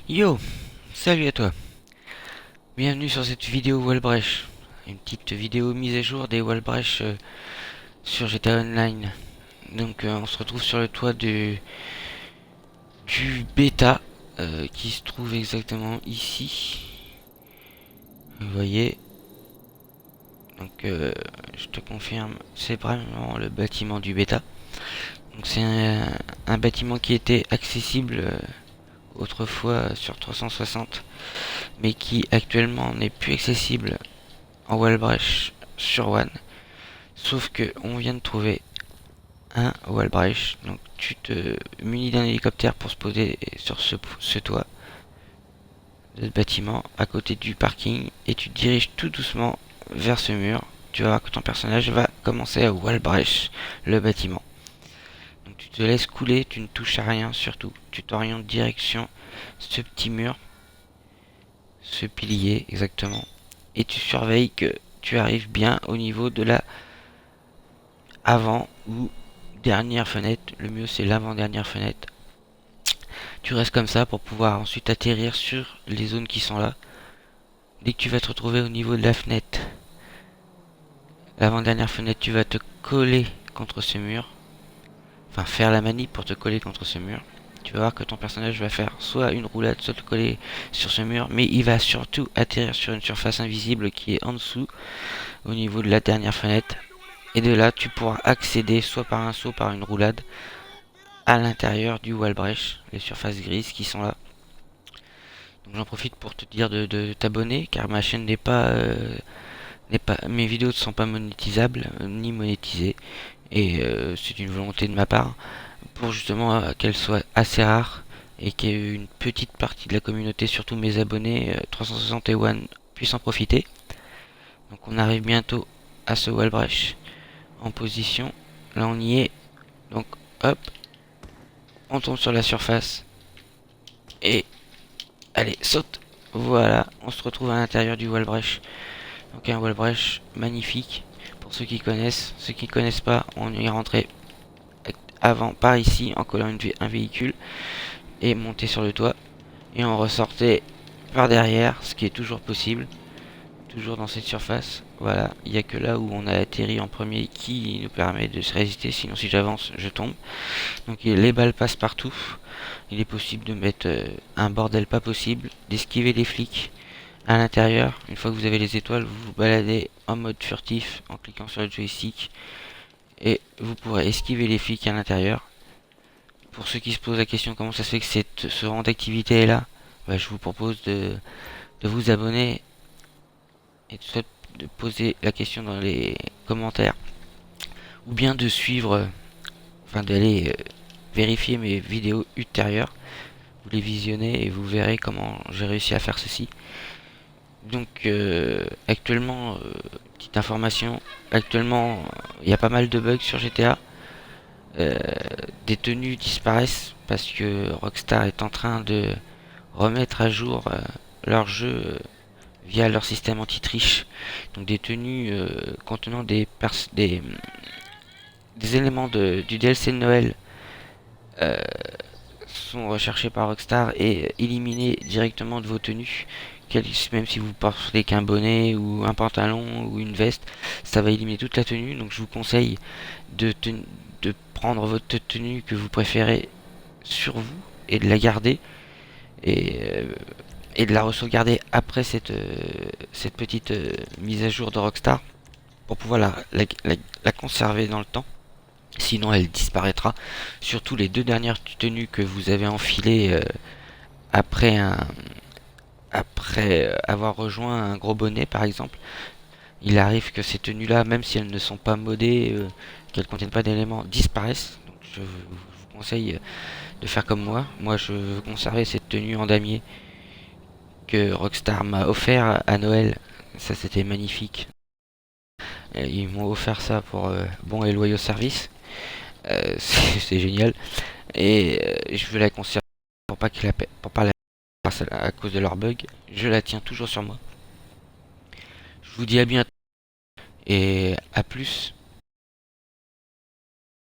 Yo, salut à toi. Bienvenue sur cette vidéo Wallbreach. Une petite vidéo mise à jour des Wallbreach sur GTA Online. Donc on se retrouve sur le toit du bêta qui se trouve exactement ici. Vous voyez. Donc je te confirme, c'est vraiment le bâtiment du bêta. Donc c'est un bâtiment qui était accessible autrefois sur 360, mais qui actuellement n'est plus accessible en Wallbreach sur One. Sauf que on vient de trouver un Wallbreach. Donc tu te munis d'un hélicoptère pour se poser sur ce toit de ce bâtiment à côté du parking et tu te diriges tout doucement vers ce mur. Tu vas voir que ton personnage va commencer à Wallbreach le bâtiment. Donc tu te laisses couler, tu ne touches à rien surtout. Tu t'orientes direction ce petit mur, ce pilier exactement. Et tu surveilles que tu arrives bien au niveau de la avant ou dernière fenêtre. Le mieux c'est l'avant-dernière fenêtre. Tu restes comme ça pour pouvoir ensuite atterrir sur les zones qui sont là. Dès que tu vas te retrouver au niveau de la fenêtre, l'avant-dernière fenêtre, tu vas te coller contre ce mur. Enfin faire la manip pour te coller contre ce mur. Tu vas voir que ton personnage va faire soit une roulade, soit te coller sur ce mur, mais il va surtout atterrir sur une surface invisible qui est en dessous, au niveau de la dernière fenêtre. Et de là, tu pourras accéder soit par un saut, par une roulade, à l'intérieur du Wallbreach, les surfaces grises qui sont là. Donc j'en profite pour te dire de t'abonner, car ma chaîne mes vidéos ne sont pas monétisables ni monétisées, et c'est une volonté de ma part pour justement qu'elles soient assez rares et qu'une petite partie de la communauté, surtout mes abonnés 361, puissent en profiter. Donc on arrive bientôt à ce Wallbreach en position. Là on y est. Donc hop, on tombe sur la surface et allez, saute. Voilà, on se retrouve à l'intérieur du Wallbreach. Donc un Wallbreach magnifique pour ceux qui connaissent. Ceux qui connaissent pas, on y est rentré avant par ici en collant un véhicule et monter sur le toit. Et on ressortait par derrière, ce qui est toujours possible. Toujours dans cette surface. Voilà, il n'y a que là où on a atterri en premier qui nous permet de se résister. Sinon si j'avance, je tombe. Donc les balles passent partout. Il est possible de mettre un bordel pas possible, d'esquiver les flics à l'intérieur. Une fois que vous avez les étoiles, vous vous baladez en mode furtif en cliquant sur le joystick et vous pourrez esquiver les flics à l'intérieur. Pour ceux qui se posent la question comment ça se fait que ce rang d'activité est là, bah, je vous propose de vous abonner et soit de poser la question dans les commentaires ou bien de suivre, enfin d'aller vérifier mes vidéos ultérieures. Vous les visionnez et vous verrez comment j'ai réussi à faire ceci. Donc actuellement, petite information, actuellement il y a pas mal de bugs sur GTA. Des tenues disparaissent parce que Rockstar est en train de remettre à jour leur jeu via leur système anti-triche. Donc des tenues contenant des éléments du DLC de Noël euh, sont recherchés par Rockstar et éliminés directement de vos tenues. Même si vous portez qu'un bonnet ou un pantalon ou une veste, ça va éliminer toute la tenue. Donc je vous conseille de prendre votre tenue que vous préférez sur vous et de la garder et, euh, et de la sauvegarder après cette petite mise à jour de Rockstar pour pouvoir la conserver dans le temps. Sinon elle disparaîtra. Surtout les deux dernières tenues que vous avez enfilées après avoir rejoint un gros bonnet par exemple. Il arrive que ces tenues là, même si elles ne sont pas modées, qu'elles contiennent pas d'éléments, disparaissent. Donc je vous conseille de faire comme moi. Moi je veux conserver cette tenue en damier que Rockstar m'a offert à Noël. Ça c'était magnifique. Ils m'ont offert ça pour bon et loyaux service. C'est génial. Et je veux la conserver pour pas la à cause de leur bug. Je la tiens toujours sur moi. Je vous dis à bientôt et à plus.